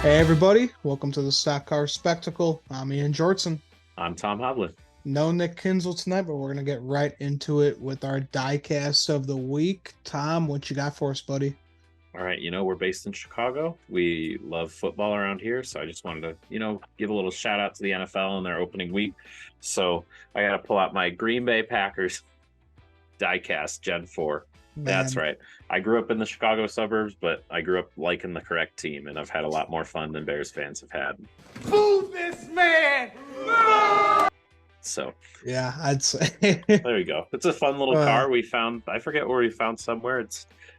Hey everybody, welcome to the Stock Car Spectacle. I'm Ian Jortson. I'm Tom Hamlin. No Nick Kinzel tonight, but we're gonna get right into it with our diecast of the week. Tom, what you got for us, buddy? All right, we're based in Chicago. We love football around here, so I just wanted to, give a little shout out to the NFL in their opening week. So I got to pull out my Green Bay Packers diecast Gen 4. That's Man, right. I grew up in the Chicago suburbs, but I grew up liking the correct team, and I've had a lot more fun than Bears fans have had. Move this man! So yeah, I'd say. there we go. It's a fun little uh, car we found. I forget where we found somewhere.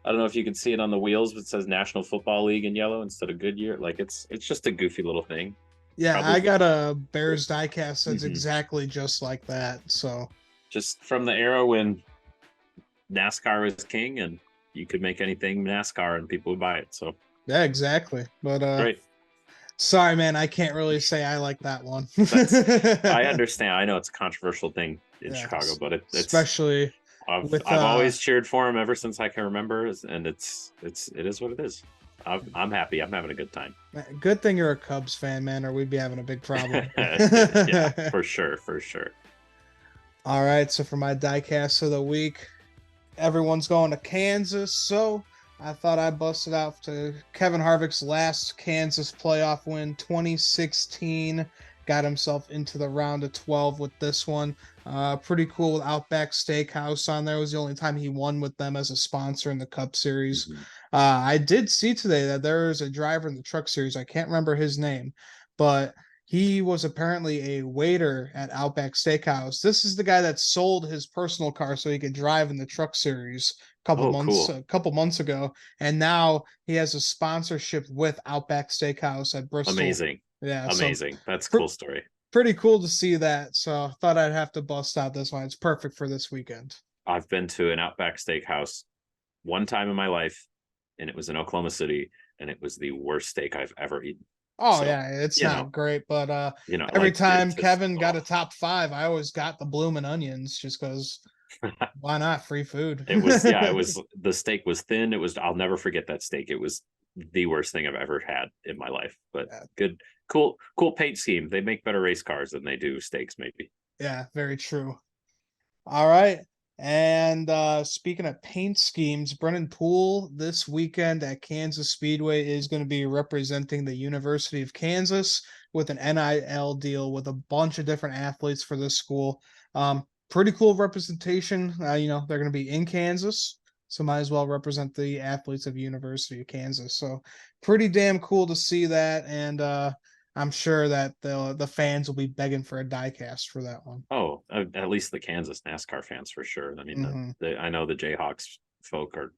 I don't know if you can see it on the wheels, but it says National Football League in yellow instead of Goodyear. Like it's just a goofy little thing. yeah, Probably I got a Bears diecast that's Mhm. exactly just like that. So Just from the era when NASCAR was king and you could make anything NASCAR and people would buy it. So yeah, exactly. But great. sorry, man, I can't really say I like that one. That's I understand. I know it's a controversial thing in Yeah, Chicago, but it's especially with I've always cheered for him ever since I can remember, and it is what it is. I'm happy. I'm having a good time. good thing you're a Cubs fan, man, or we'd be having a big problem. Yeah, for sure, for sure. All right, so for my diecast of the week, everyone's going to Kansas, so I thought I busted out to Kevin Harvick's last Kansas playoff win, 2016. Got himself into the round of 12 with this one. Pretty cool with Outback Steakhouse on there. It was the only time he won with them as a sponsor in the Cup Series. Mhm. I did see today that there is a driver in the Truck Series. I can't remember his name, but he was apparently a waiter at Outback Steakhouse. This is the guy that sold his personal car so he could drive in the Truck Series Oh, cool. a couple months ago, and now he has a sponsorship with Outback Steakhouse at Bristol. Amazing. Yeah, so Amazing. That's a pr- cool story. pretty cool to see that. So I thought I'd have to bust out this one. It's perfect for this weekend. I've been to an Outback Steakhouse one time in my life, and it was in Oklahoma City, and it was the worst steak I've ever eaten. Oh So, yeah, it's you know, not great, but every like time it's just Kevin got a top five, I always got the bloomin' onions just because why not? Free food. it was the steak was thin. I'll never forget that steak. It was the worst thing I've ever had in my life. But Yeah, good, cool paint scheme. They make better race cars than they do steaks, maybe. yeah, very true. All right. And speaking of paint schemes, Brennan Poole this weekend at Kansas Speedway is going to be representing the University of Kansas with an NIL deal with a bunch of different athletes for this school. Pretty cool representation. They're going to be in Kansas, so might as well represent the athletes of University of Kansas. So pretty damn cool to see that. And I'm sure that the fans will be begging for a diecast for that one. Oh, at least the Kansas NASCAR fans for sure. I mean, Hmm. I know the Jayhawks folk are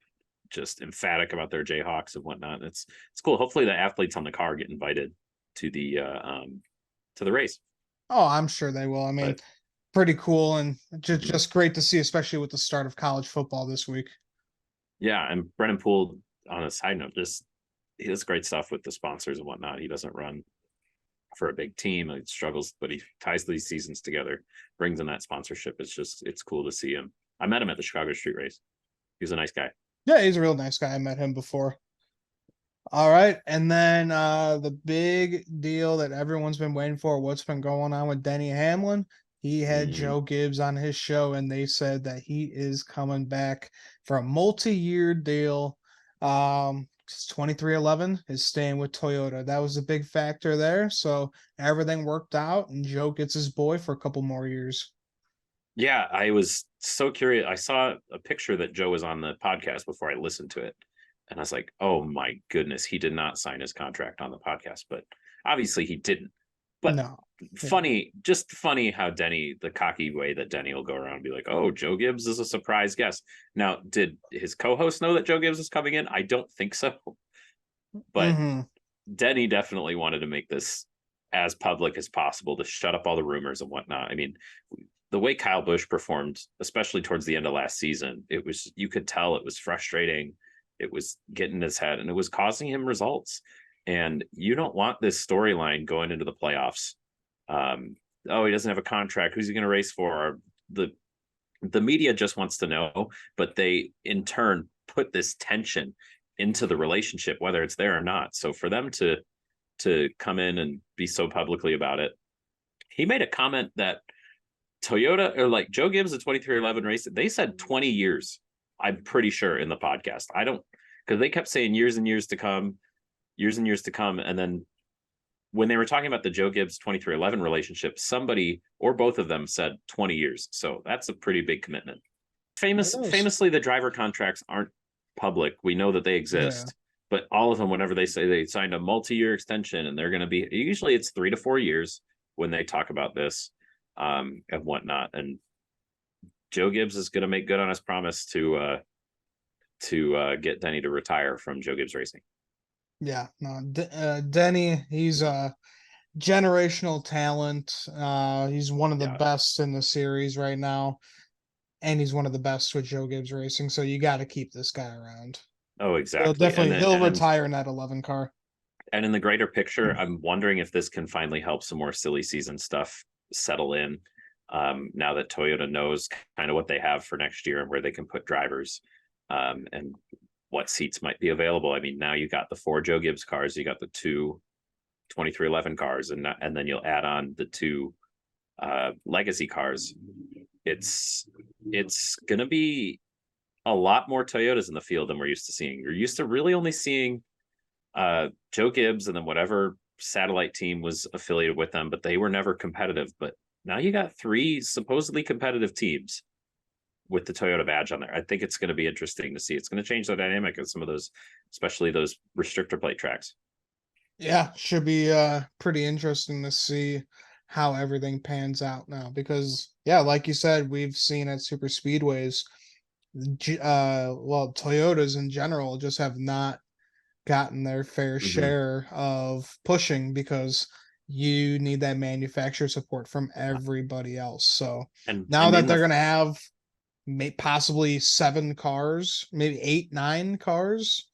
just emphatic about their Jayhawks and whatnot. It's cool. Hopefully, the athletes on the car get invited to the race. Oh, I'm sure they will. I mean, But pretty cool and just mhm. just great to see, especially with the start of college football this week. Yeah, and Brennan Poole, on a side note, just he does great stuff with the sponsors and whatnot. He doesn't run for a big team. He struggles, but he ties these seasons together, brings in that sponsorship. It's cool to see him. I met him at the Chicago Street Race. He was a nice guy. Yeah, he's a real nice guy. I met him before. All right, and then the big deal that everyone's been waiting for, what's been going on with Denny Hamlin? He had Mhm. Joe Gibbs on his show, and they said that he is coming back for a multi-year deal. 2311 is staying with Toyota. That was a big factor there. So everything worked out, and Joe gets his boy for a couple more years. Yeah, I was so curious. I saw a picture that Joe was on the podcast before I listened to it. And I was like, oh my goodness, he did not sign his contract on the podcast, but obviously he didn't. But No. Yeah. funny how Denny, the cocky way that Denny will go around and be like, oh, Joe Gibbs is a surprise guest. Now, did his co host know that Joe Gibbs is coming in? I don't think so. But Hmm. Denny definitely wanted to make this as public as possible to shut up all the rumors and whatnot. I mean, the way Kyle Busch performed, especially towards the end of last season, you could tell it was frustrating. It was getting his head and it was causing him results. And you don't want this storyline going into the playoffs. Oh, he doesn't have a contract. Who's he going to race for? The media just wants to know, but they in turn put this tension into the relationship, whether it's there or not. So for them to to come in and be so publicly about it. He made a comment that Toyota, or like Joe Gibbs, the 2311 race, they said 20 years. I'm pretty sure in the podcast. I don't, because they kept saying years and years to come, years and years to come. And then when they were talking about the Joe Gibbs 2311 relationship, somebody or both of them said 20 years. So that's a pretty big commitment. Famously, the driver contracts aren't public. We know that they exist, but all of them, whenever they say they signed a multi-year extension and they're going to be, usually it's 3 to 4 years when they talk about this and whatnot. And Joe Gibbs is going to make good on his promise to get Denny to retire from Joe Gibbs Racing. Yeah, no, Denny, he's a generational talent. He's one of the best in the series right now, and he's one of the best with Joe Gibbs Racing. So you got to keep this guy around. Oh, exactly. He'll retire in that 11 car. And in the greater picture, I'm wondering if this can finally help some more silly season stuff settle in. Now that Toyota knows kind of what they have for next year and where they can put drivers, and what seats might be available. I mean, now you got the 4 Joe Gibbs cars, you got the 2 2311 cars, and then you'll add on the 2 legacy cars. It's going to be a lot more Toyotas in the field than we're used to seeing. You're used to really only seeing Joe Gibbs and then whatever satellite team was affiliated with them, but they were never competitive. But now you got 3 supposedly competitive teams with the Toyota badge on there. I think it's going to be interesting to see. It's going to change the dynamic of some of those, especially those restrictor plate tracks. Yeah, should be pretty interesting to see how everything pans out now, because like you said, we've seen at super speedways, Toyotas in general just have not gotten their fair share of pushing, because you need that manufacturer support from everybody else. So now that they're going to have possibly 7 cars, maybe 8, 9 cars,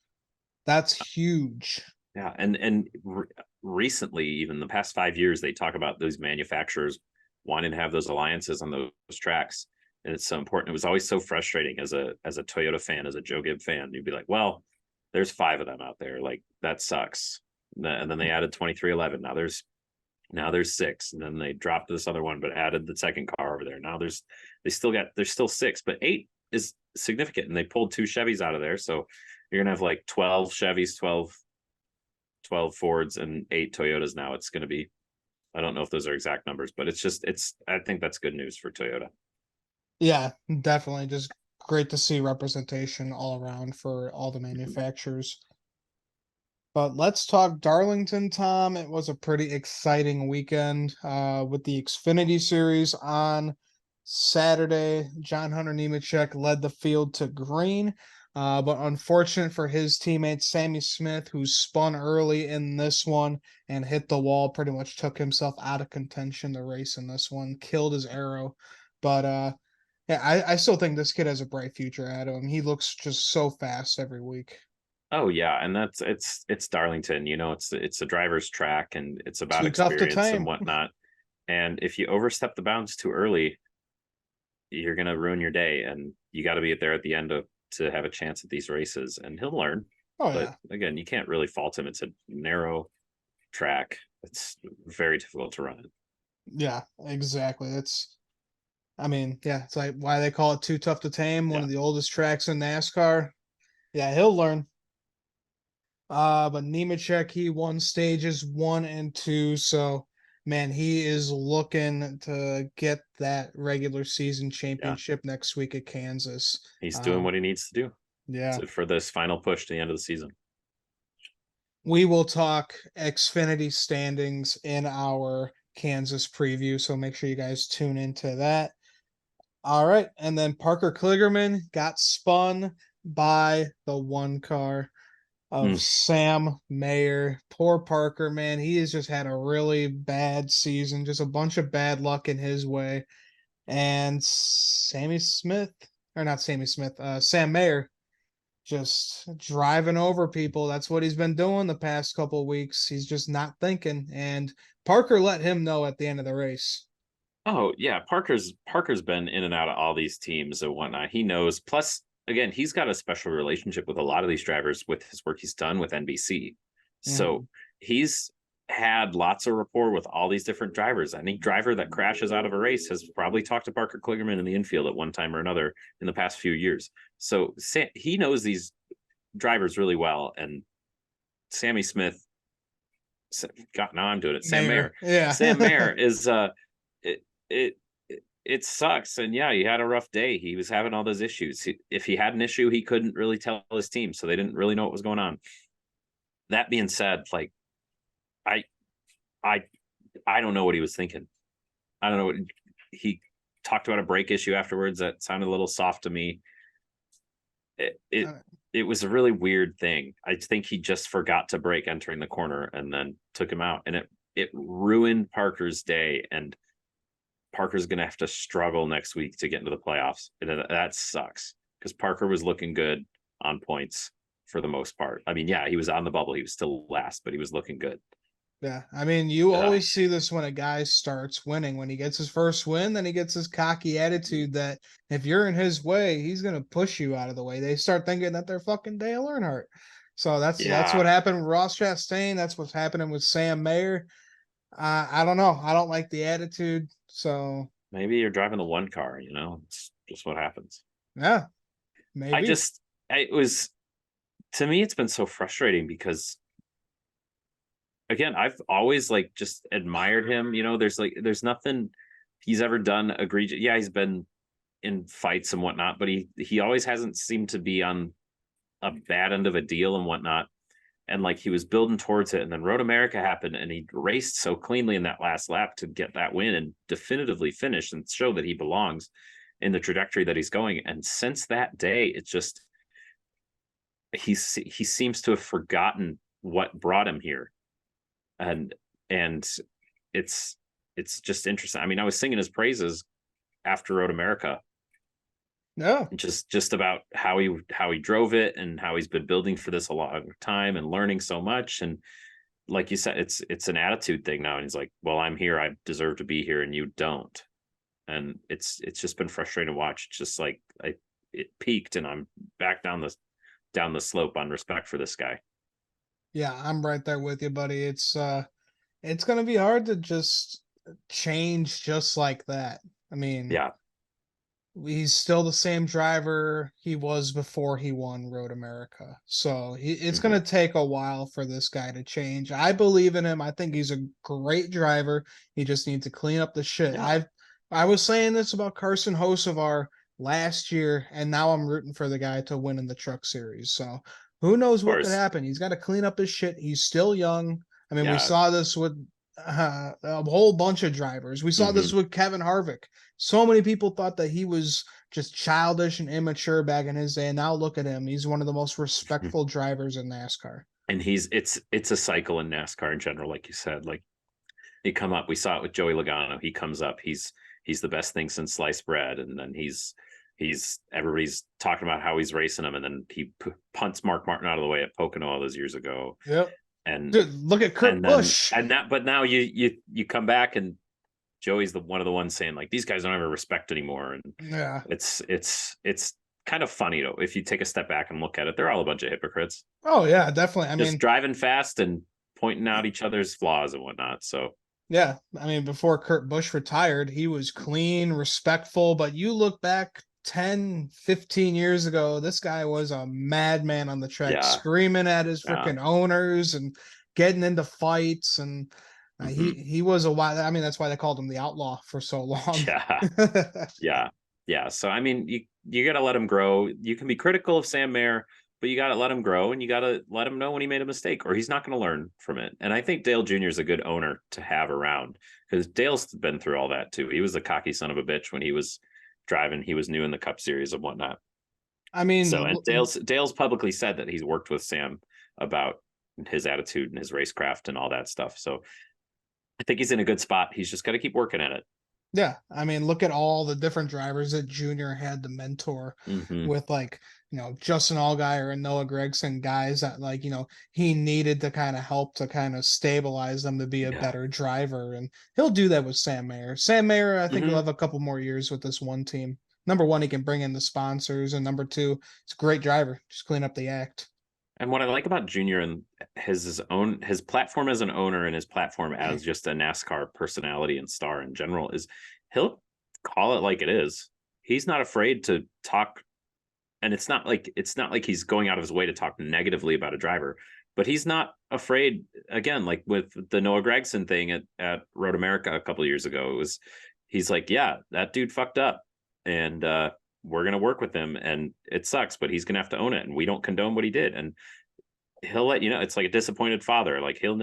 that's huge. Yeah, and recently, even the past 5 years, they talk about those manufacturers wanting to have those alliances on those tracks, and it's so important. It was always so frustrating as a Toyota fan, as a Joe Gibbs fan. You'd be like, well, there's 5 of them out there, like that sucks. And then they added 2311. Now there's 6, and then they dropped this other one, but added the second car over there. Now there's still 6, but 8 is significant, and they pulled 2 Chevys out of there. So you're gonna have like 12 Chevys, 12 Fords, and 8 Toyotas. Now it's going to be, I don't know if those are exact numbers, but I think that's good news for Toyota. Yeah, definitely. Just great to see representation all around for all the manufacturers. But let's talk Darlington, Tom. It was a pretty exciting weekend with the Xfinity Series on Saturday. John Hunter Nemechek led the field to green. But unfortunate for his teammate, Sammy Smith, who spun early in this one and hit the wall, pretty much took himself out of contention to race in this one, killed his arrow. But I still think this kid has a bright future ahead of him. He looks just so fast every week. Oh yeah, and it's Darlington. You know, it's a driver's track, and it's about Too tough to experience and tame. whatnot. And if you overstep the bounds too early, you're gonna ruin your day. And you got to be there at the end to have a chance at these races. And he'll learn. But again, you can't really fault him. It's a narrow track. It's very difficult to run it. Yeah, exactly. It's like why they call it too tough to tame. One of the oldest tracks in NASCAR. Yeah, he'll learn. But Nemechek, he won stages 1 and 2. So, man, he is looking to get that regular season championship next week at Kansas. He's doing what he needs to do. Yeah. For this final push to the end of the season. We will talk Xfinity standings in our Kansas preview. So make sure you guys tune into that. All right. And then Parker Kligerman got spun by the 1 car of Sam Mayer. Poor Parker, man. He has just had a really bad season, just a bunch of bad luck in his way. And Sam Mayer just driving over people. That's what he's been doing the past couple of weeks. He's just not thinking. And Parker let him know at the end of the race. Oh yeah, Parker's been in and out of all these teams and whatnot. He knows. Plus, again, he's got a special relationship with a lot of these drivers with his work he's done with NBC. So he's had lots of rapport with all these different drivers. Any driver that crashes out of a race has probably talked to Parker Kligerman in the infield at one time or another in the past few years. So he knows these drivers really well. And Sammy Smith, God, now I'm doing it. Sam Mayer. Yeah. Sam Mayer is it sucks. And yeah, he had a rough day. He was having all those issues. If he had an issue, he couldn't really tell his team, so they didn't really know what was going on. That being said, like I don't know what he was thinking. I don't know what he talked about. A brake issue afterwards that sounded a little soft to me. It was a really weird thing. I think he just forgot to brake entering the corner and then took him out, and it ruined Parker's day. And Parker's gonna have to struggle next week to get into the playoffs. And that sucks because Parker was looking good on points for the most part. I mean, yeah, he was on the bubble. He was still last, but he was looking good. Yeah, I mean, you always see this when a guy starts winning. When he gets his first win, then he gets his cocky attitude that if you're in his way, he's gonna push you out of the way. They start thinking that they're fucking Dale Earnhardt. So that's what happened with Ross Chastain. That's what's happening with Sam Mayer. I don't know. I don't like the attitude. So maybe you're driving the one car. It's just what happens. Yeah, maybe. It was, to me, it's been so frustrating because, again, I've always just admired him. There's nothing he's ever done egregious. Yeah, he's been in fights and whatnot, but he always hasn't seemed to be on a bad end of a deal and whatnot. And he was building towards it, and then Road America happened, and he raced so cleanly in that last lap to get that win and definitively finish and show that he belongs in the trajectory that he's going. And since that day, it's just he seems to have forgotten what brought him here. And it's just interesting. I mean, I was singing his praises after Road America. No, just about how he drove it and how he's been building for this a long time and learning so much. And like you said, it's an attitude thing now. And he's like, well, I'm here. I deserve to be here, and you don't. And it's just been frustrating to watch. It's just it peaked, and I'm back down the slope on respect for this guy. Yeah, I'm right there with you, buddy. It's gonna be hard to just change just like that. I mean, yeah, he's still the same driver he was before he won Road America. So it's going to take a while for this guy to change. I believe in him. I think he's a great driver. He just needs to clean up the shit. Yeah. I was saying this about Carson Hocevar last year, and now I'm rooting for the guy to win in the Truck Series. So who knows what could happen? He's got to clean up his shit. He's still young. I mean, we saw this with a whole bunch of drivers. We saw this with Kevin Harvick. So many people thought that he was just childish and immature back in his day, and now look at him. He's one of the most respectful drivers in NASCAR. And it's a cycle in NASCAR in general, like you said. They come up. We saw it with Joey Logano. He comes up. He's the best thing since sliced bread, and then he's everybody's talking about how he's racing him, and then he punts Mark Martin out of the way at Pocono all those years ago. Yep. And dude, look at Kurt Busch. But now you come back, and Joey's one of the ones saying these guys don't have respect anymore. And yeah, it's kind of funny though. If you take a step back and look at it, they're all a bunch of hypocrites. Oh yeah, definitely. I mean, driving fast and pointing out each other's flaws and whatnot. So yeah, I mean, before Kurt Busch retired, he was clean, respectful, but you look back 10, 15 years ago, this guy was a madman on the track, screaming at his freaking owners and getting into fights. And he was a wild. I mean, that's why they called him the outlaw for so long. Yeah. So, I mean, you got to let him grow. You can be critical of Sam Mayer, but you got to let him grow, and you got to let him know when he made a mistake, or he's not going to learn from it. And I think Dale Jr. is a good owner to have around, because Dale's been through all that too. He was a cocky son of a bitch when he was driving. He was new in the Cup Series and whatnot. I mean, so, and Dale's publicly said that he's worked with Sam about his attitude and his racecraft and all that stuff. So I think he's in a good spot. He's just got to keep working at it. Yeah, I mean, look at all the different drivers that Junior had to mentor with, Justin Allgaier and Noah Gragson, guys that he needed to kind of help to kind of stabilize them to be a better driver. And he'll do that with Sam Mayer. Sam Mayer, I think he'll have a couple more years with this one team. Number one, he can bring in the sponsors, and number two, it's a great driver. Just clean up the act. And what I like about Junior and his platform as an owner and his platform as just a NASCAR personality and star in general is he'll call it like it is. He's not afraid to talk, and it's not like he's going out of his way to talk negatively about a driver, but he's not afraid. Again, like with the Noah Gragson thing at Road America a couple of years ago, he's like, yeah, that dude fucked up, and we're gonna work with him, and it sucks, but he's gonna have to own it, and we don't condone what he did, and he'll let you know. It's like a disappointed father. Like he'll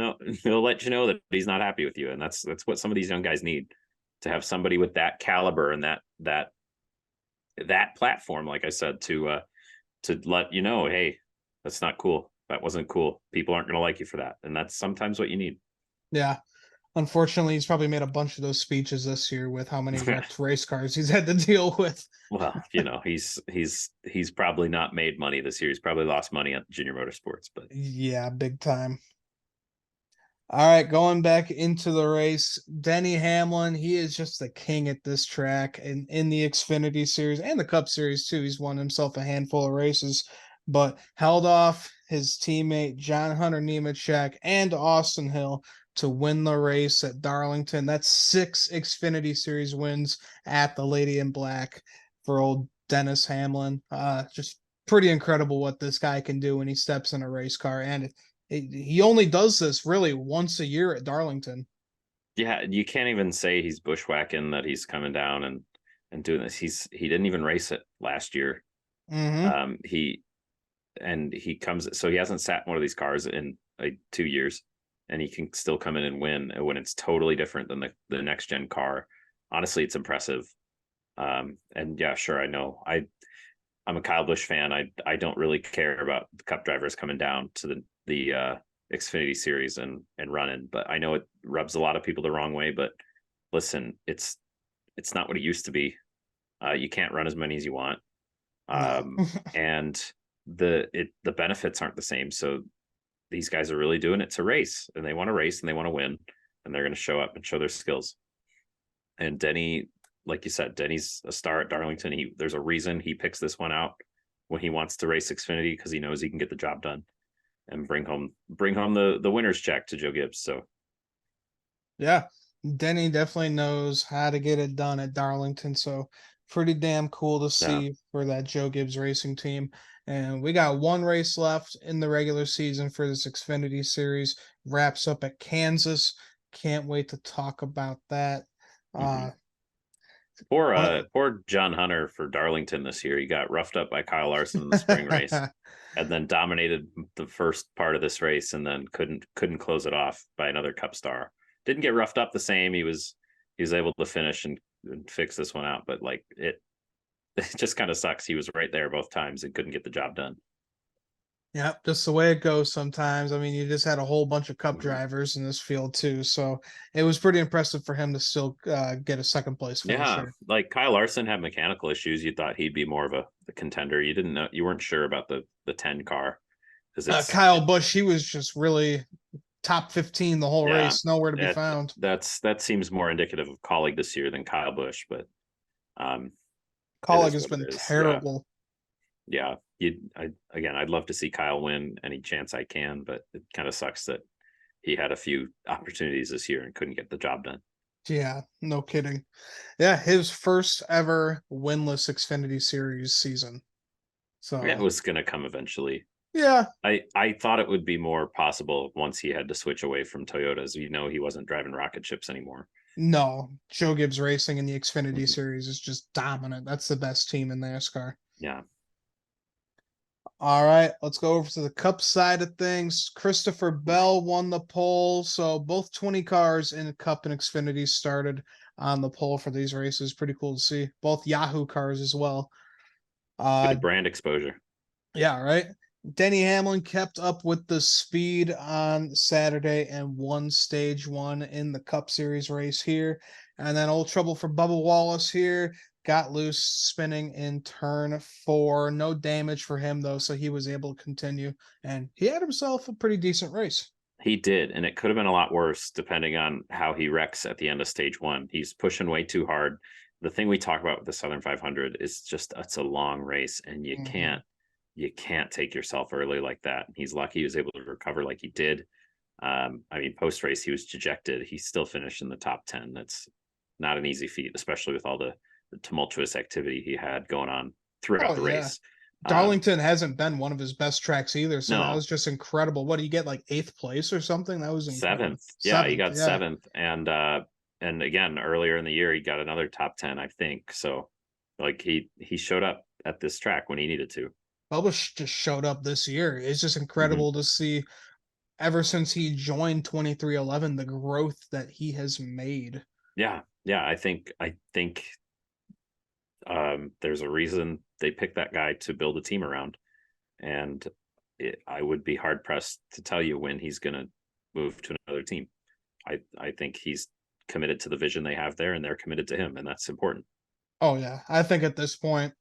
let you know that he's not happy with you, and that's what some of these young guys need, to have somebody with that caliber and that platform, like I said, to let you know, hey, that's not cool. That wasn't cool. People aren't going to like you for that, and that's sometimes what you need. Yeah. Unfortunately, he's probably made a bunch of those speeches this year with how many wrecked race cars he's had to deal with. Well, he's probably not made money this year. He's probably lost money at Junior Motorsports, but Yeah, big time. All right, going back into the race, Denny Hamlin, he is just the king at this track and in the Xfinity Series and the Cup Series too. He's won himself a handful of races, but held off his teammate John Hunter Nemechek and Austin Hill to win the race at Darlington. That's 6 Xfinity Series wins at the Lady in Black for old Dennis Hamlin. Just pretty incredible what this guy can do when he steps in a race car, and he only does this really once a year at Darlington. yeah, you can't even say he's bushwhacking, that he's coming down and doing this. He didn't even race it last year. Mm-hmm. He comes, so he hasn't sat in one of these cars in like 2 years, and he can still come in and win when it's totally different than the next gen car. Honestly, it's impressive. And yeah, sure, I know I'm a Kyle Busch fan. I don't really care about the Cup drivers coming down to the Xfinity Series and running, but I know it rubs a lot of people the wrong way. But listen, it's not what it used to be. You can't run as many as you want, No. and the benefits aren't the same. So these guys are really doing it to race, and they want to race and they want to win, and they're going to show up and show their skills. And Denny, like you said, Denny's a star at Darlington. There's a reason he picks this one out when he wants to race Xfinity, because he knows he can get the job done and bring home the winner's check to Joe Gibbs. So Yeah, Denny definitely knows how to get it done at Darlington. So pretty damn cool to yeah, see for that Joe Gibbs racing team. And we got one race left in the regular season for this Xfinity Series. Wraps up at Kansas. Can't wait to talk about that. mm-hmm. Uh, Poor John Hunter for Darlington this year. He got roughed up by Kyle Larson in the spring race, and then dominated the first part of this race, and then couldn't close it off by another Cup star. Didn't get roughed up the same. He was able to finish and fix this one out, but like it just kind of sucks. He was right there both times and couldn't get the job done. Yeah, just the way it goes sometimes. I mean, you just had a whole bunch of Cup Mhm. drivers in this field too, so it was pretty impressive for him to still get a second place finish Yeah, here. like Kyle Larson had mechanical issues. You thought he'd be more of a contender. You didn't know, you weren't sure about the 10 car, because Kyle Busch, he was just really top 15 the whole yeah, race, nowhere to be that found. that seems more indicative of Colleague this year than Kyle Busch, but um, it Colleague is has what it been is. Yeah, terrible. yeah. I'd love to see Kyle win any chance I can, but it kind of sucks that he had a few opportunities this year and couldn't get the job done. Yeah, no kidding. Yeah, his first ever winless Xfinity Series season. Yeah, it So was going to come eventually. yeah, I thought it would be more possible once he had to switch away from Toyotas. He wasn't driving rocket ships anymore. no, Joe Gibbs Racing in the Xfinity Mhm. Series is just dominant. That's the best team in NASCAR. Yeah. All right, let's go over to the Cup side of things. Christopher Bell won the pole, so both 20 cars in Cup and Xfinity started on the pole for these races. Pretty cool to see. Both Yahoo cars as well. Good brand exposure. Yeah, right. Denny Hamlin kept up with the speed on Saturday and won stage 1 in the Cup Series race here. And then old trouble for Bubba Wallace here. Got loose spinning in turn 4. No damage for him though, so he was able to continue. And he had himself a pretty decent race. He did, and it could have been a lot worse depending on how he wrecks at the end of stage 1. He's pushing way too hard. The thing we talk about with the Southern 500 is just it's a long race, and you Mhm. can't you can't take yourself early like that. He's lucky he was able to recover like he did. I mean, post race, he was dejected. He still finished in the top 10. That's not an easy feat, especially with all the tumultuous activity he had going on throughout Oh the yeah. race. Darlington hasn't been one of his best tracks either, so that No, was just incredible. What do you get, like 8th place or something? That was incredible. seventh. Yeah, he 7th, got yeah. seventh. And again, earlier in the year, he got another top 10, I think. So like he showed up at this track when he needed to. Bubba just showed up this year. It's just Mhm. incredible to see ever since he joined 2311 the growth that he has made. Yeah. Yeah. I think there's a reason they picked that guy to build a team around. And I would be hard pressed to tell you when he's going to move to another team. I think he's committed to the vision they have there, and they're committed to him, and that's important. Oh yeah, I think at this point,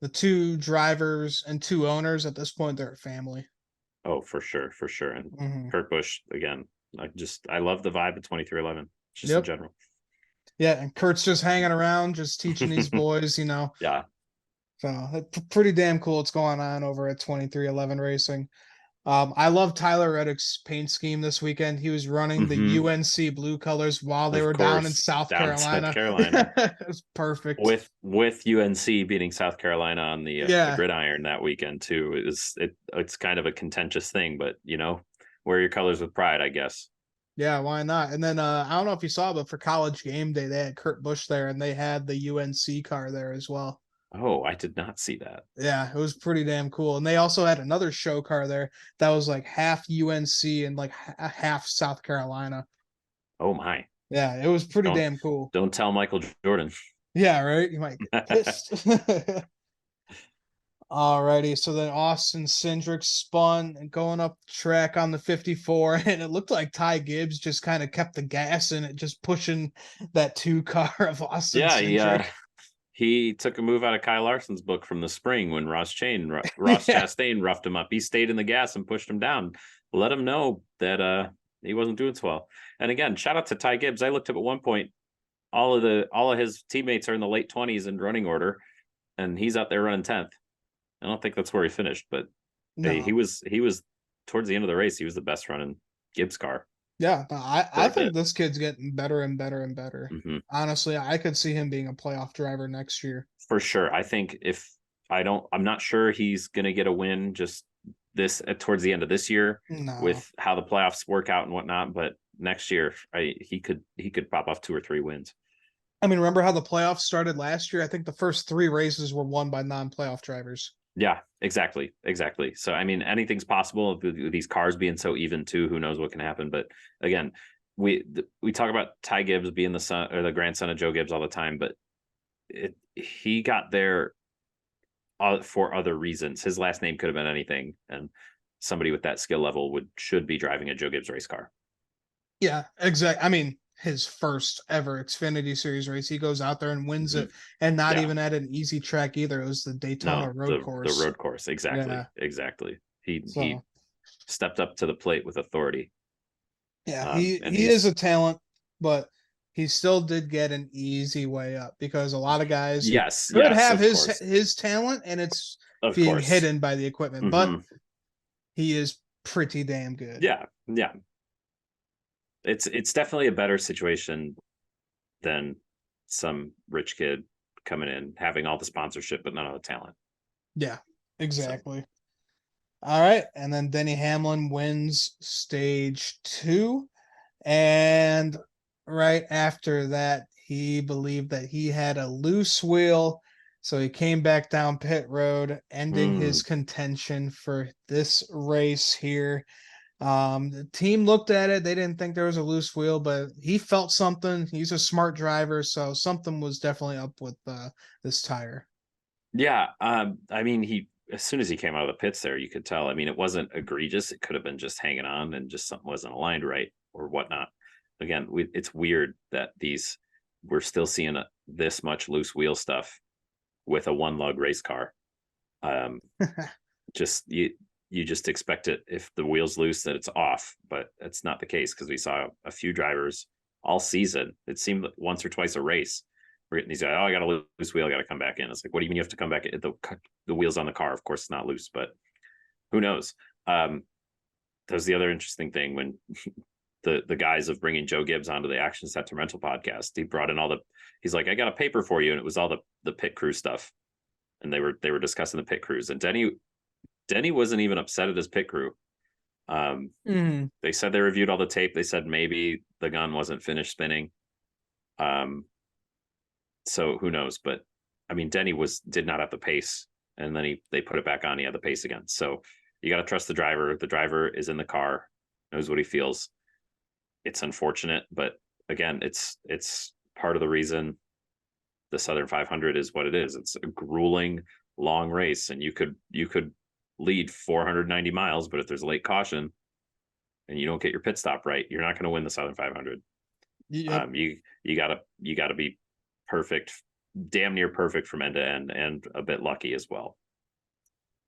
the 2 drivers and 2 owners at this point, they're a family. Oh, for sure, for sure. And Mhm. Kurt Busch again. I love the vibe of 2311, just in Yep. general. Yeah, and Kurt's just hanging around, just teaching these boys, Yeah. So pretty damn cool what's going on over at 2311 Racing. I love Tyler Reddick's paint scheme this weekend. He was running the Mhm. UNC blue colors while they Of were down in course, South down in South Carolina. Carolina. It was perfect. With UNC beating South Carolina on the Yeah, gridiron that weekend too. It's kind of a contentious thing, but wear your colors with pride, I guess. yeah, why not? And then I don't know if you saw, but for College Game Day, they had Kurt Busch there, and they had the UNC car there as well. Oh, I did not see that. Yeah, it was pretty damn cool. And they also had another show car there that was like half UNC and like half South Carolina. Oh my. Yeah, it was pretty Don't damn cool. don't tell Michael Jordan. Yeah, right. You might get pissed. Alrighty, so then Austin Cindric spun and going up the track on the 54, and it looked like Ty Gibbs just kind of kept the gas in it, just pushing that 2 car of Austin Yeah, Cindric. he took a move out of Kyle Larson's book from the spring when Ross Yeah, Chastain roughed him up. He stayed in the gas and pushed him down. Let him know that he wasn't doing so well. And again, shout out to Ty Gibbs. I looked up at one point, all of his teammates are in the late 20s in running order, and he's out there running 10th. I don't think that's where he finished, but no, he was towards the end of the race, he was the best running Gibbs car yeah, no, for I a think bit. this kid's getting better and better and better. Hmm. Honestly, I could see him being a playoff driver next year. For sure. I think I'm not sure he's going to get a win just towards the end of this year No, with how the playoffs work out and whatnot. But next year, he could pop off 2 or 3 wins. I mean, remember how the playoffs started last year? I think the first 3 races were won by non-playoff drivers. Yeah, exactly. So, I mean, anything's possible with these cars being so even too. Who knows what can happen? But again, we talk about Ty Gibbs being the son or the grandson of Joe Gibbs all the time, but he got there for other reasons. His last name could have been anything, and somebody with that skill level should be driving a Joe Gibbs race car. Yeah, exactly. I mean, his first ever Xfinity Series race, he goes out there and wins Mhm. it, and not Yeah. even at an easy track either. It was the Daytona No, road the course. road course. Exactly. Yeah. Exactly. He So stepped up to the plate with authority. yeah, And he is a talent, but he still did get an easy way up because a lot of guys yes, could have of course. his talent and it's Of being course. hidden by the equipment, but Mhm. he is pretty damn good. Yeah. Yeah. It's definitely a better situation than some rich kid coming in, having all the sponsorship, but none of the talent. Yeah, So, exactly. All right, and then Denny Hamlin wins stage 2, and right after that, he believed that he had a loose wheel, so he came back down pit road, ending his contention for this race here. The team looked at it; they didn't think there was a loose wheel, but he felt something. He's a smart driver, so something was definitely up with this tire. yeah. I mean, as soon as he came out of the pits there, you could tell. I mean, it wasn't egregious. It could have been just hanging on and just something wasn't aligned right or whatnot. Again, it's weird that we're still seeing this much loose wheel stuff with a 1 lug race car. Just you just expect it if the wheel's loose that it's off, but that's not the case because we saw a few drivers all season. It seemed once or twice a race He's like, oh, I got a loose wheel, I got to come back in. It's like, what do you mean you have to come back in? The wheel's on the car. Of course, it's not loose, but who knows? That was the other interesting thing when the guys of bringing Joe Gibbs onto the Action Set Rental podcast. He brought in he's like, I got a paper for you, and it was all the pit crew stuff, and they were discussing the pit crews, and Denny wasn't even upset at his pit crew. They said they reviewed all the tape. They said maybe the gun wasn't finished spinning. So who knows? But I mean, Denny did not have the pace, and then they put it back on. He had the pace again. So you got to trust the driver. The driver is in the car, knows what he feels. It's unfortunate, but again, it's part of the reason the Southern 500 is what it is. It's a grueling, long race, and you could lead 490 miles, but if there's a late caution and you don't get your pit stop right, you're not going to win the Southern 500. Yep. You gotta be perfect, damn near perfect from end to end, and a bit lucky as well.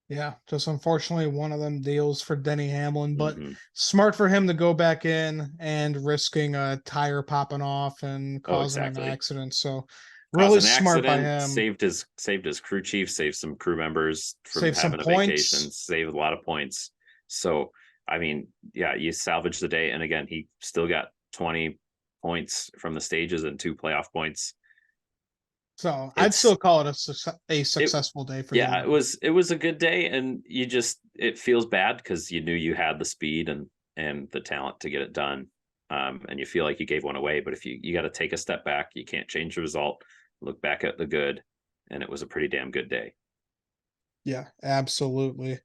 Yeah, just unfortunately one of them deals for Denny Hamlin, but Mm-hmm. smart for him to go back in and risking a tire popping off and causing an accident. So really smart by him. Saved his crew chief, saved some crew members from having a vacation, saved a lot of points. So I mean, yeah, you salvage the day, and again, he still got 20 points from the stages and 2 playoff points. So I'd still call it a successful day for you. Yeah, it was a good day, and it feels bad because you knew you had the speed and the talent to get it done, and you feel like you gave one away. But if you got to take a step back, you can't change the result. Look back at the good, and it was a pretty damn good day. Yeah, absolutely.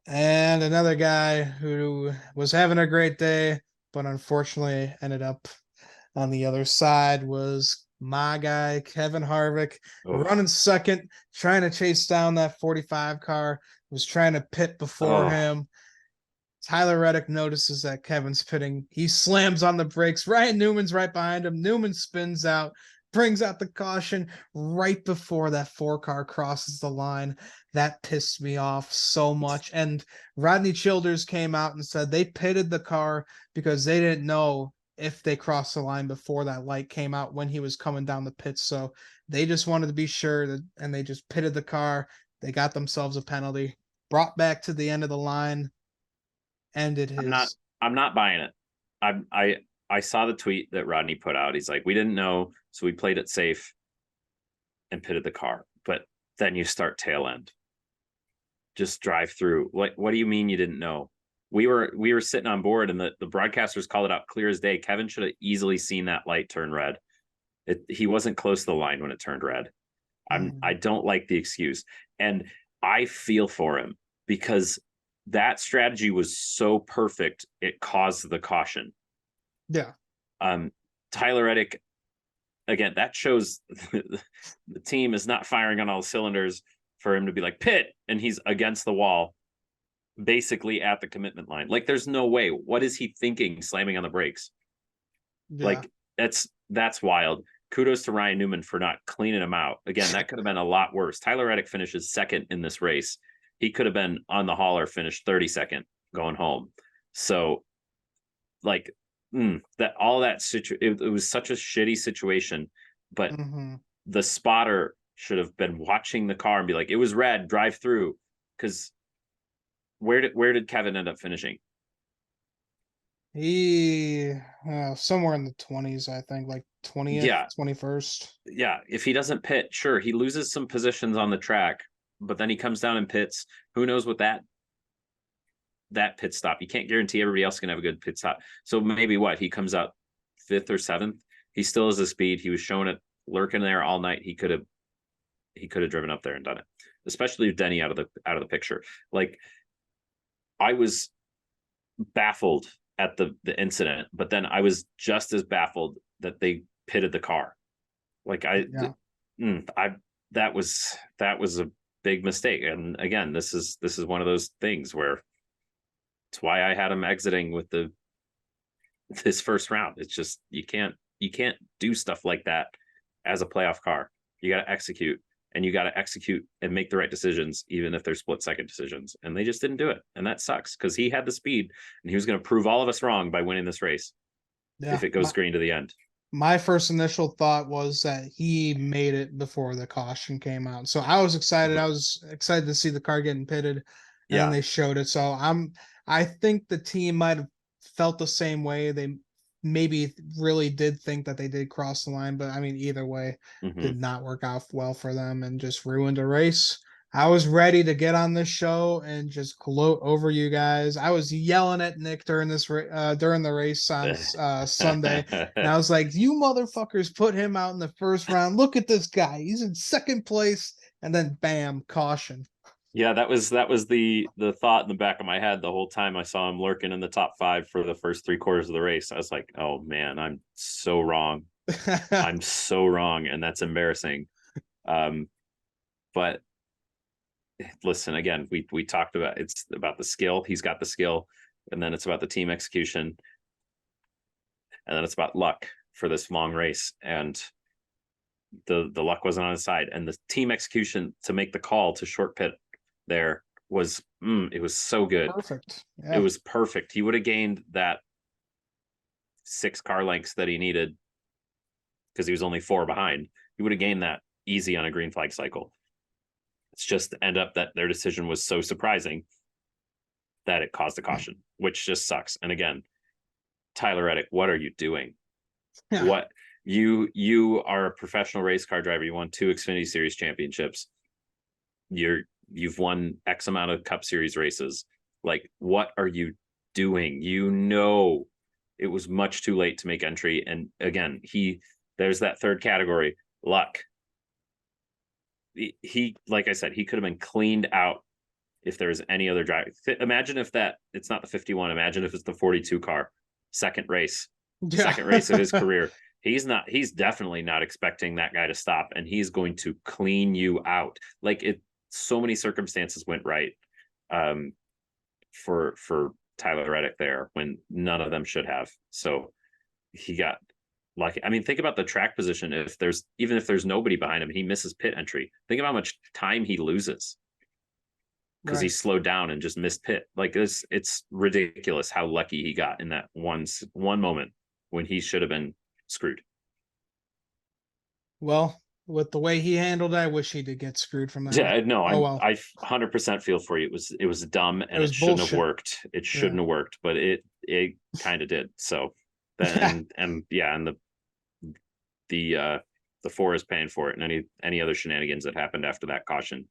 And another guy who was having a great day, but unfortunately ended up on the other side was my guy, Kevin Harvick, running second, trying to chase down that 45 car, was trying to pit before him. Tyler Reddick notices that Kevin's pitting. He slams on the brakes. Ryan Newman's right behind him. Newman spins out, brings out the caution right before that 4-car crosses the line. That pissed me off so much. And Rodney Childers came out and said they pitted the car because they didn't know if they crossed the line before that light came out when he was coming down the pits. So they just wanted to be sure and they just pitted the car. They got themselves a penalty, brought back to the end of the line, ended his. I'm not buying it. I saw the tweet that Rodney put out. He's like, we didn't know, so we played it safe and pitted the car. But then you start tail end. Just drive through. What do you mean you didn't know? We were sitting on board, and the broadcasters called it out clear as day. Kevin should have easily seen that light turn red. He wasn't close to the line when it turned red. I don't like the excuse, and I feel for him because that strategy was so perfect. It caused the caution. Yeah. Tyler Reddick, again, that shows the team is not firing on all cylinders for him to be like pit, and he's against the wall, basically at the commitment line. Like, there's no way. What is he thinking slamming on the brakes? Yeah. Like, that's wild. Kudos to Ryan Newman for not cleaning him out. Again, that could have been a lot worse. Tyler Reddick finishes second in this race. He could have been on the hauler, finished 32nd going home. So like it was such a shitty situation, but the spotter should have been watching the car and be like, it was red, drive through. Because where did Kevin end up finishing? He somewhere in the 20s, I think, like 20th, 21st. Yeah, if he doesn't pit, sure, he loses some positions on the track, but then he comes down and pits. Who knows what that pit stop? You can't guarantee everybody else can have a good pit stop. So maybe he comes out 5th or 7th. He still has the speed. He was showing it, lurking there all night. He could have driven up there and done it, especially with Denny out of the picture. Like, I was baffled at the incident, but then I was just as baffled that they pitted the car. Like, that was a big mistake. And again, this is one of those things where it's why I had him exiting with this first round. It's just you can't do stuff like that as a playoff car. You got to execute. And you got to execute and make the right decisions, even if they're split-second decisions. And they just didn't do it. And that sucks because he had the speed and he was going to prove all of us wrong by winning this race if it goes green to the end. My first initial thought was that he made it before the caution came out. So I was excited. Mhm. I was excited to see the car getting pitted, and then Yeah. they showed it. So I think the team might have felt the same way. They maybe really did think that they did cross the line, but I mean, either way, Mhm. did not work out well for them and just ruined a race. I was ready to get on this show and just gloat over you guys. I was yelling at Nick during during the race on Sunday, and I was like, "You motherfuckers put him out in the first round. Look at this guy. He's in second place." And then bam, caution. Yeah, that was the thought in the back of my head the whole time I saw him lurking in the top 5 for the first 3 quarters of the race. I was like, "Oh man, I'm so wrong. I'm so wrong, and that's embarrassing." But listen, again, we talked about it's about the skill. He's got the skill, and then it's about the team execution, and then it's about luck for this long race. And the luck wasn't on his side, and the team execution to make the call to short pit there was it was so good. Perfect. It Yeah. was perfect. He would have gained that 6 car lengths that he needed because he was only 4 behind. He would have gained that easy on a green flag cycle. It's just end up that their decision was so surprising that it caused a caution, which just sucks. And again, Tyler Reddick, what are you doing? Yeah. What you are a professional race car driver. You won 2 Xfinity Series championships. You've won X amount of Cup Series races. Like, what are you doing? You know, it was much too late to make entry. And again, there's that third category, luck. He like I said, he could have been cleaned out if there was any other driver. Imagine if it's not the 51. Imagine if it's the 42 car, second race of his career. He's definitely not expecting that guy to stop, and he's going to clean you out. Like, so many circumstances went right for Tyler Reddick there when none of them should have. So he got lucky. I mean, think about the track position. Even if there's nobody behind him, he misses pit entry. Think about how much time he loses because he Right. slowed down and just missed pit. Like, it's ridiculous how lucky he got in that one moment when he should have been screwed. Well, with the way he handled it, I wish he did get screwed from that. Yeah, no, Oh well. I 100% feel for you. It was dumb, and was it shouldn't bullshit. have worked. It shouldn't have worked, but it kind of did. So then and the 4 is paying for it, and any other shenanigans that happened after that caution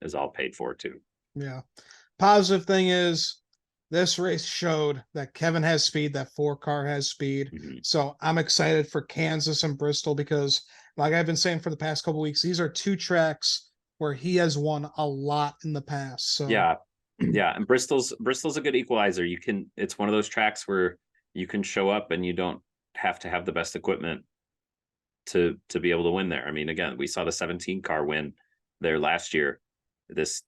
is all paid for too. Yeah. Positive thing is this race showed that Kevin has speed, that 4 car has speed. Mhm. So I'm excited for Kansas and Bristol because, like I've been saying for the past couple weeks, these are 2 tracks where he has won a lot in the past. So Yeah. And Bristol's a good equalizer. It's one of those tracks where you can show up and you don't have to have the best equipment to be able to win there. I mean, again, we saw the 17 car win there last year, this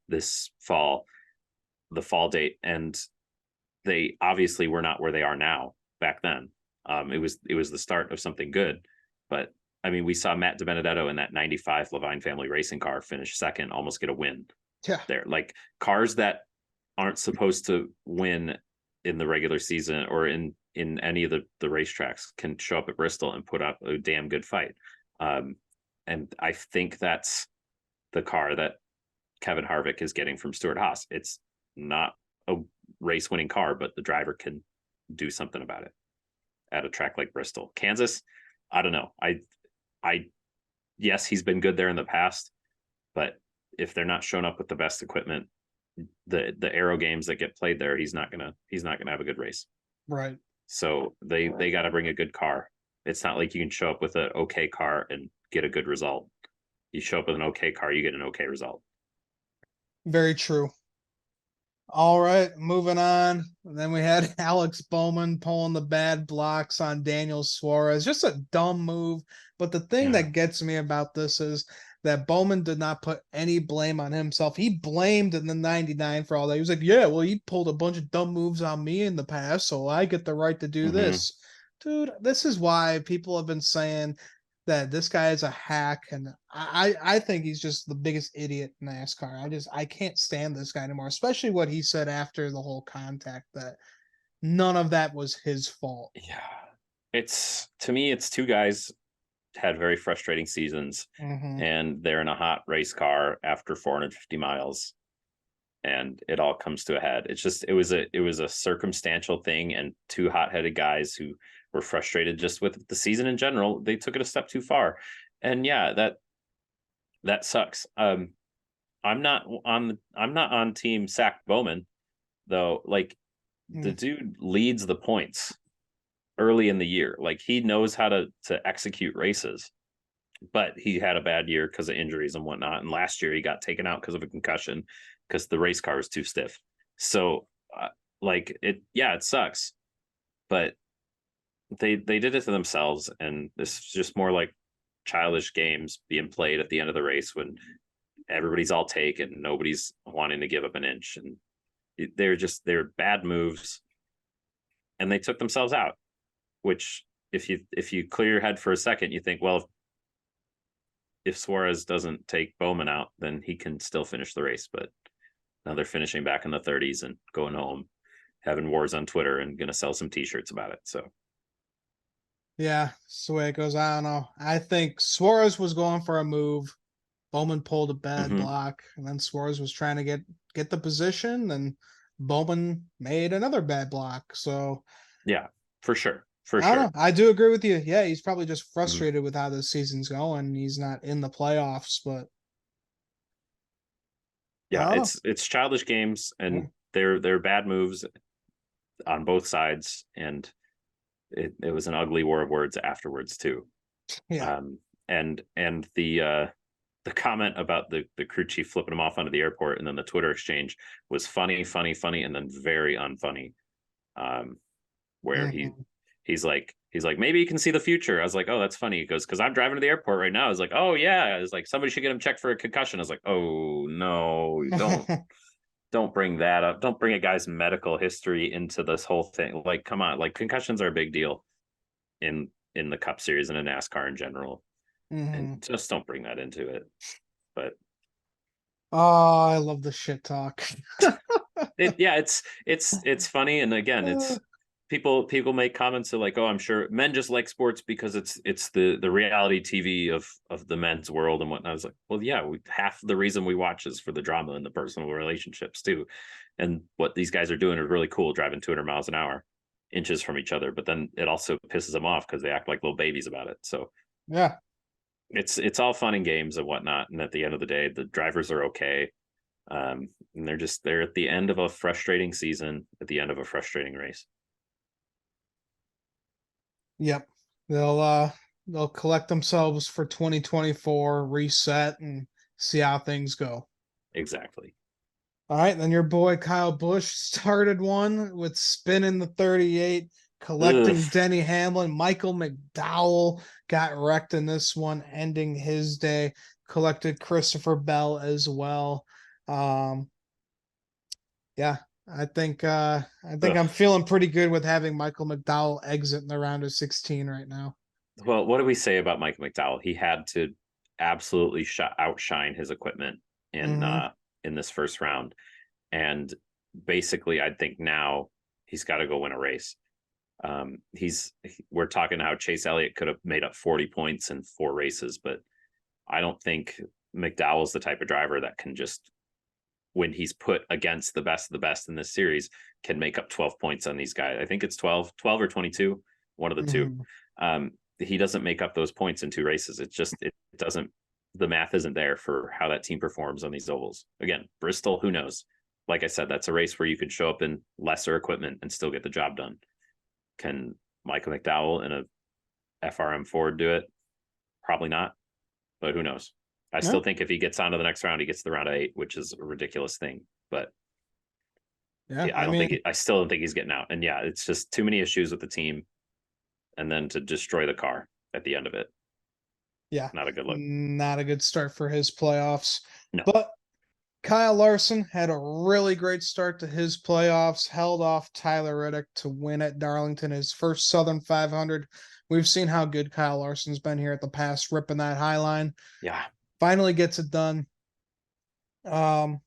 fall, the fall date, and they obviously were not where they are now back then. It was the start of something good, but I mean, we saw Matt DiBenedetto in that 95 Levine family racing car finish second, almost get a win yeah, there. Like, cars that aren't supposed to win in the regular season or in any of the racetracks can show up at Bristol and put up a damn good fight. And I think that's the car that Kevin Harvick is getting from Stuart Haas. It's not a race winning car, but the driver can do something about it at a track like Bristol. Kansas, I don't know. Yes, he's been good there in the past, but if they're not showing up with the best equipment, the aero games that get played there, he's not gonna have a good race. right. So they got to bring a good car. It's not like you can show up with an okay car and get a good result. You show up with an okay car, you get an okay result. Very true. All right, moving on. And then we had Alex Bowman pulling the bad blocks on Daniel Suarez. Just a dumb move. But the thing Yeah. that gets me about this is that Bowman did not put any blame on himself. He blamed in the 99 for all that. He was like, yeah, well, he pulled a bunch of dumb moves on me in the past, so I get the right to do this. Dude, this is why people have been saying that this guy is a hack, and I think he's just the biggest idiot in NASCAR. I can't stand this guy anymore, especially what he said after the whole contact that none of that was his fault. Yeah. It's to me, it's two guys had very frustrating seasons, Hmm. and they're in a hot race car after 450 miles, and it all comes to a head. It's just it was a circumstantial thing, and two hot-headed guys who were frustrated just with the season in general. They took it a step too far, and yeah, that sucks. I'm not on team Sack Bowman though. Like the dude leads the points early in the year. Like he knows how to execute races, but he had a bad year because of injuries and whatnot. And last year he got taken out because of a concussion because the race car was too stiff. So, like it, yeah, it sucks, but they did it to themselves, and this is just more like childish games being played at the end of the race when everybody's all taken, nobody's wanting to give up an inch, and they're bad moves, and they took themselves out. Which, if you clear your head for a second, you think, well, if Suarez doesn't take Bowman out, then he can still finish the race. But now they're finishing back in the 30s and going home, having wars on Twitter, and going to sell some T-shirts about it. So Yeah, that's the way it goes. I don't know. I think Suarez was going for a move. Bowman pulled a bad mhm. block, and then Suarez was trying to get the position, and Bowman made another bad block. So Yeah, for sure, for I don't sure. know. I do agree with you. Yeah, he's probably just Mhm. frustrated with how this season's going. He's not in the playoffs, but Yeah, I don't it's childish games, know. and they're bad moves on both sides, and it was an ugly war of words afterwards too. Yeah. Um, and the comment about the crew chief flipping him off onto the airport, and then the Twitter exchange was funny, funny, funny, and then very unfunny. Um, where Hmm. he's like maybe you can see the future. I was like, oh, that's funny. He goes, because I'm driving to the airport right now. I was like, oh yeah. I was like, somebody should get him checked for a concussion. I was like, oh no, don't bring that up. Don't bring a guy's medical history into this whole thing. Like, come on, like concussions are a big deal in the Cup Series and in NASCAR in general, and Hmm. just don't bring that into it. But Oh, I love the shit talk. yeah, it's funny, and again, Uh, it's people make comments of like, oh, I'm sure men just like sports because it's the reality TV of the men's world and whatnot. I was like, well, yeah, half the reason we watch is for the drama and the personal relationships too, and what these guys are doing is really cool, driving 200 miles an hour, inches from each other. But then it also pisses them off because they act like little babies about it. So yeah. it's all fun and games and whatnot, and at the end of the day, the drivers are okay. And they're at the end of a frustrating season, at the end of a frustrating race. Yep. They'll collect themselves for 2024, reset, and see how things go. Exactly. All right, then your boy Kyle Busch started one with spinning the 38, Ugh. collecting Denny Hamlin. Michael McDowell got wrecked in this one, ending his day. Collected Christopher Bell as well. Um, yeah, I think I'm Ugh. feeling pretty good with having Michael McDowell exit in the round of 16 right now. Well, what do we say about Mike McDowell? He had to absolutely outshine his equipment in Mm-hmm. uh in this first round, and basically, I think now he's got to go win a race. We're talking how Chase Elliott could have made up 40 points in 4 races, but I don't think McDowell's the type of driver that can just, when he's put against the best of the best in this series, can make up 12 points on these guys. I think it's 12 or 22, one of the two. Mm-hmm. He doesn't make up those points in 2 races. It doesn't, the math isn't there for how that team performs on these ovals. Again, Bristol, who knows? Like I said, that's a race where you could show up in lesser equipment and still get the job done. Can Michael McDowell in a FRM Ford do it? Probably not, but who knows? I Yeah, still think if he gets on to the next round, he gets to the round of 8, which is a ridiculous thing. But yeah. yeah, I mean, I still don't think he's getting out. And yeah, it's just too many issues with the team, and then to destroy the car at the end of it, yeah, not a good look. not a good start for his playoffs. No, But Kyle Larson had a really great start to his playoffs, held off Tyler Reddick to win at Darlington, his first Southern 500. We've seen how good Kyle Larson's been here at the pass, ripping that high line. yeah, Finally gets it done. Um,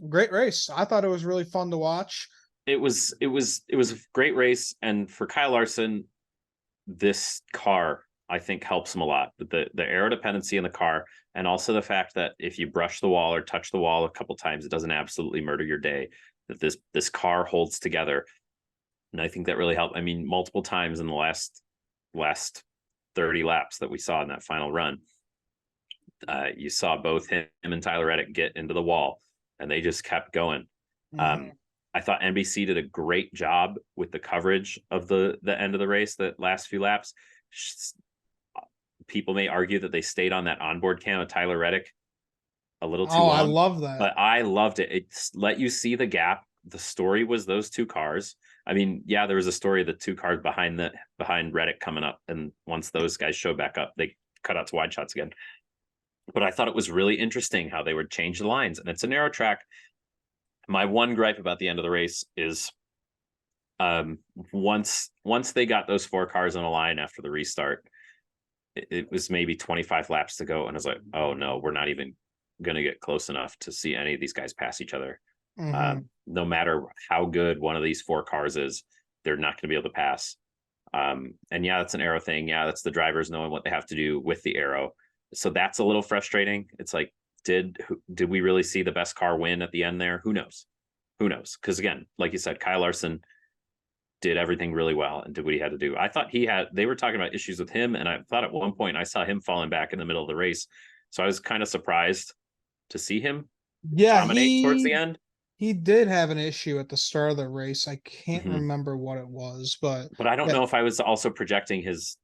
Great race. I thought it was really fun to watch. it was a great race, and for Kyle Larson, this car, I think, helps him a lot. The aero dependency in the car, and also the fact that if you brush the wall or touch the wall a couple times, it doesn't absolutely murder your day. That this car holds together, and I think that really helped. I mean, multiple times in the last 30 laps that we saw in that final run, you saw both him and Tyler Reddick get into the wall, and they just kept going. I thought NBC did a great job with the coverage of the end of the race, the last few laps. People may argue that they stayed on that onboard cam of Tyler Reddick a little too long. I love that. But I loved it. It let you see the gap. The story was those two cars. I mean, yeah, there was a story of the two cars behind Reddick coming up, and once those guys showed back up, they cut out to wide shots again. But I thought it was really interesting how they would change the lines, and it's a narrow track. My one gripe about the end of the race is once they got those four cars on a line after the restart, it was maybe 25 laps to go, and I was like, oh no, we're not even going to get close enough to see any of these guys pass each other. No matter how good one of these four cars is, they're not going to be able to pass. And yeah, that's an aero thing. Yeah, that's the drivers knowing what they have to do with the aero. So that's a little frustrating. It's like, did we really see the best car win at the end there? Who knows? Because again, like you said, Kyle Larson did everything really well and did what he had to do. I thought they were talking about issues with him, and I thought at one point I saw him falling back in the middle of the race. So I was kind of surprised to see him dominate towards the end. He did have an issue at the start of the race. I can't remember what it was, but I don't know if I was also projecting his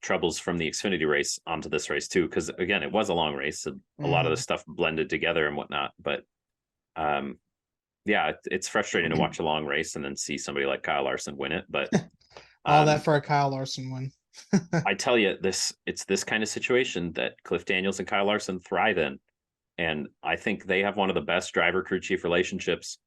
troubles from the Xfinity race onto this race too, because again, it was a long race, and a lot of the stuff blended together and whatnot. But yeah, it's frustrating to watch a long race and then see somebody like Kyle Larson win it. But all that for a Kyle Larson win. I tell you, it's this kind of situation that Cliff Daniels and Kyle Larson thrive in. And I think they have one of the best driver crew chief relationships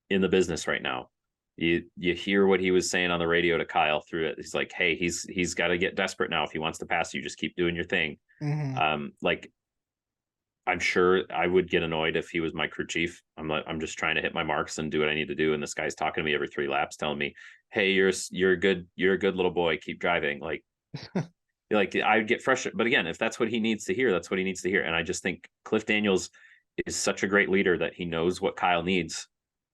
in the business right now. You hear what he was saying on the radio to Kyle through it. He's like, hey, he's got to get desperate now. If he wants to pass you, just keep doing your thing. Like, I'm sure I would get annoyed if he was my crew chief. I'm just trying to hit my marks and do what I need to do. And this guy's talking to me every 3 laps, telling me, hey, you're a good little boy. Keep driving. Like, like I would get frustrated. But again, if that's what he needs to hear, that's what he needs to hear. And I just think Cliff Daniels is such a great leader that he knows what Kyle needs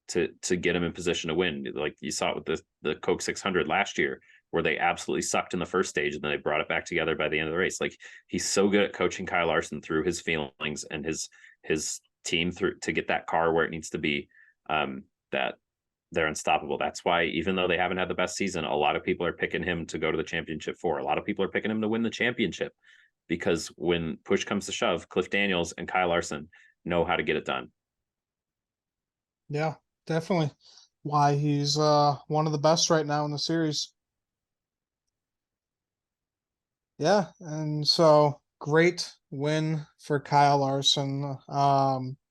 to get him in position to win. Like you saw it with the Coke 600 last year, where they absolutely sucked in the first stage and then they brought it back together by the end of the race. Like, he's so good at coaching Kyle Larson through his feelings and his team through to get that car where it needs to be, that they're unstoppable. That's why, even though they haven't had the best season, a lot of people are picking him to go to the championship for. A lot of people are picking him to win the championship, because when push comes to shove, Cliff Daniels and Kyle Larson know how to get it done. Yeah, definitely. Why he's one of the best right now in the series. Yeah, and so great win for Kyle Larson.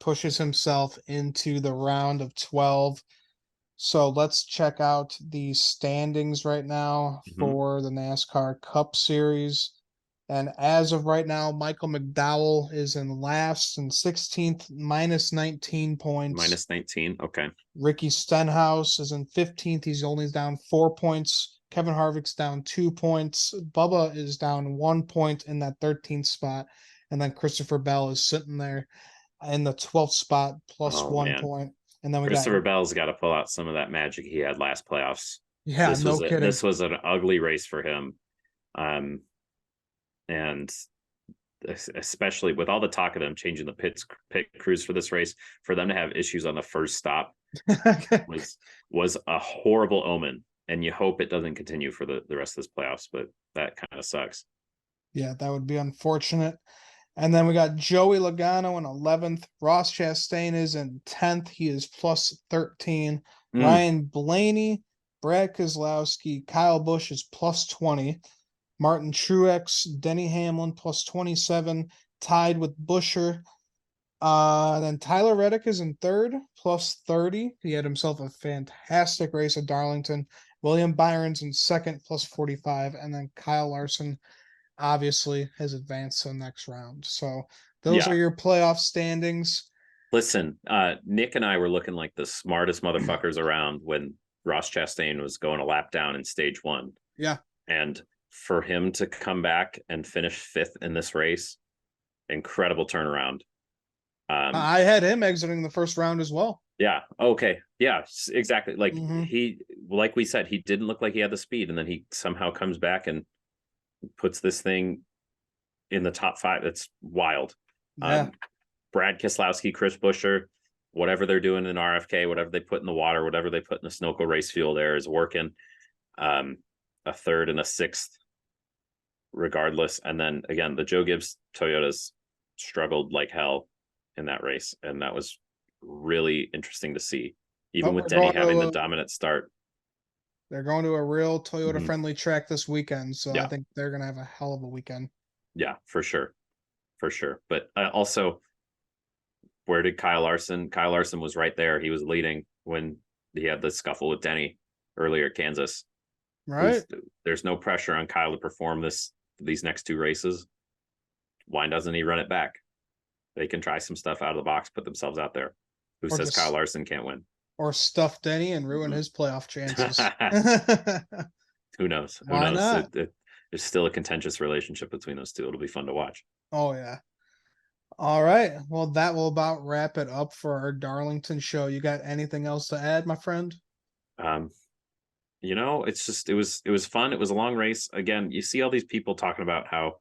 Pushes himself into the round of 12. So let's check out the standings right now for the NASCAR Cup Series. And as of right now, Michael McDowell is in last and 16th, minus 19 points. Minus 19, okay. Ricky Stenhouse is in 15th. He's only down 4 points. Kevin Harvick's down 2 points. Bubba is down 1 point in that 13th spot. And then Christopher Bell is sitting there in the 12th spot plus 1 point. And then we Christopher Bell's got to pull out some of that magic he had last playoffs. Yeah, no kidding. This was an ugly race for him. And especially with all the talk of them changing the pit crews for this race, for them to have issues on the first stop was a horrible omen. And you hope it doesn't continue for the rest of this playoffs, but that kind of sucks. Yeah, that would be unfortunate. And then we got Joey Logano in 11th. Ross Chastain is in 10th. He is plus 13. Ryan Blaney, Brad Keselowski, Kyle Busch is plus 20. Martin Truex, Denny Hamlin plus 27, tied with Buescher. Then Tyler Reddick is in third, plus 30. He had himself a fantastic race at Darlington. William Byron's in second, plus 45. And then Kyle Larson obviously has advanced to the next round. So those are your playoff standings. Listen, Nick and I were looking like the smartest motherfuckers around when Ross Chastain was going a lap down in stage 1. Yeah. And for him to come back and finish 5th in this race, incredible turnaround. I had him exiting the first round as well. Yeah. Okay. Yeah, exactly. Like Mhm. like we said, he didn't look like he had the speed, and then he somehow comes back and puts this thing in the top 5. That's wild. Yeah. Brad Keselowski, Chris Buescher, whatever they're doing in RFK, whatever they put in the water, whatever they put in the Sunoco race fuel there is working. A 3rd and a 6th, regardless. And then again, the Joe Gibbs Toyotas struggled like hell in that race, and that was really interesting to see. Even But with we're Denny going to having the dominant start. They're going to a real Toyota Mhm. friendly track this weekend, so I Yeah. think they're going to have a hell of a weekend. Yeah, for sure. For sure. But also, where did Kyle Larson? Kyle Larson was right there. He was leading when he had the scuffle with Denny earlier at Kansas. Right? There's no pressure on Kyle to perform these next 2 races. Why doesn't he run it back? They can try some stuff out of the box, put themselves out there. Who Or says Kyle just Larson can't win? or stuff Denny and ruin his playoff chances. Who knows? Who Why knows? not? There's still a contentious relationship between those two. It'll be fun to watch. Oh yeah. All right. Well, that will about wrap it up for our Darlington show. You got anything else to add, my friend? It's just it was fun. It was a long race. Again, you see all these people talking about how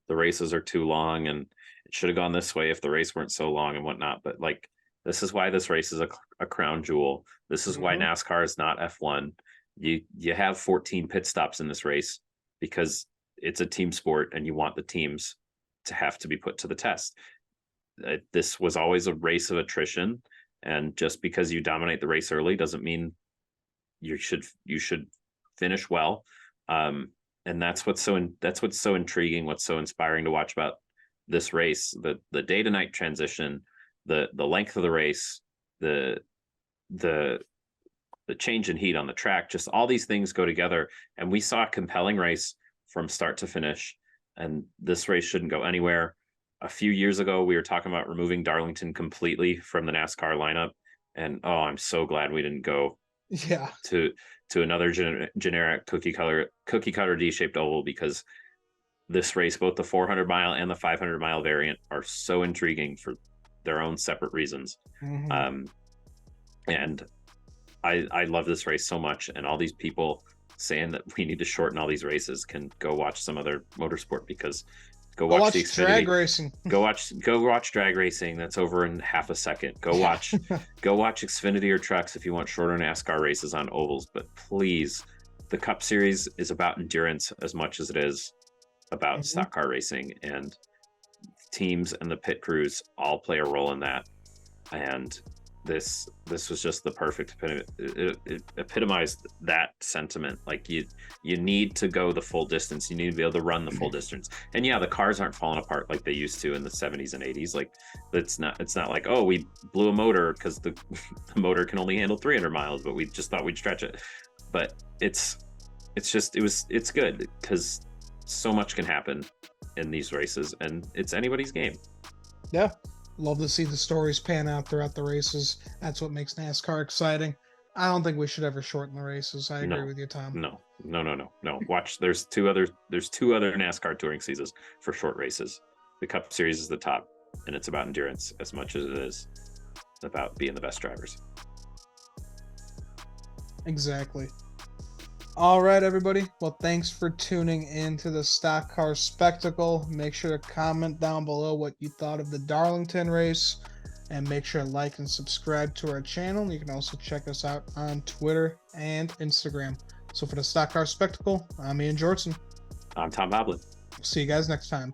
the races are too long and it should have gone this way if the race weren't so long and whatnot. But like, this is why this race is a crown jewel. This is why Mhm. NASCAR is not F1. You have 14 pit stops in this race because it's a team sport and you want the teams to have to be put to the test. This was always a race of attrition, and just because you dominate the race early doesn't mean you should finish well. And that's what's so intriguing, what's so inspiring to watch about this race, the day to night transition, the length of the race, the the change in heat on the track, just all these things go together, and we saw a compelling race from start to finish. And this race shouldn't go anywhere. A few years ago we were talking about removing Darlington completely from the NASCAR lineup, and I'm so glad we didn't go Yeah. to another generic cookie cutter D-shaped oval, because this race, both the 400-mile and the 500-mile variant, are so intriguing for their own separate reasons. Mhm. And I love this race so much, and all these people saying that we need to shorten all these races can go watch some other motorsport, because go watch the drag Xfinity. racing. Go watch drag racing. That's over in half a second. Go watch Xfinity or trucks if you want shorter NASCAR races on ovals. But please, the Cup Series is about endurance as much as it is about Mhm. stock car racing, and teams and the pit crews all play a role in that. And this was just the perfect it epitomized that sentiment. Like, you need to go the full distance. You need to be able to run the full distance. And yeah, the cars aren't falling apart like they used to in the 70s and 80s. Like, it's not like, oh, we blew a motor because the motor can only handle 300 miles, but we just thought we'd stretch it. But it's good because so much can happen in these races, and it's anybody's game. Yeah. Love to see the stories pan out throughout the races. That's what makes NASCAR exciting. I don't think we should ever shorten the races. I agree with you, Tom. No. Watch, there's two other NASCAR touring seasons for short races. The Cup Series is the top, and it's about endurance as much as it is about being the best drivers. Exactly. All right, everybody. Well, thanks for tuning in to the Stock Car Spectacle. Make sure to comment down below what you thought of the Darlington race, and make sure to like and subscribe to our channel. You can also check us out on Twitter and Instagram. So for the Stock Car Spectacle, I'm Ian Jortson. I'm Tom Boblin. See you guys next time.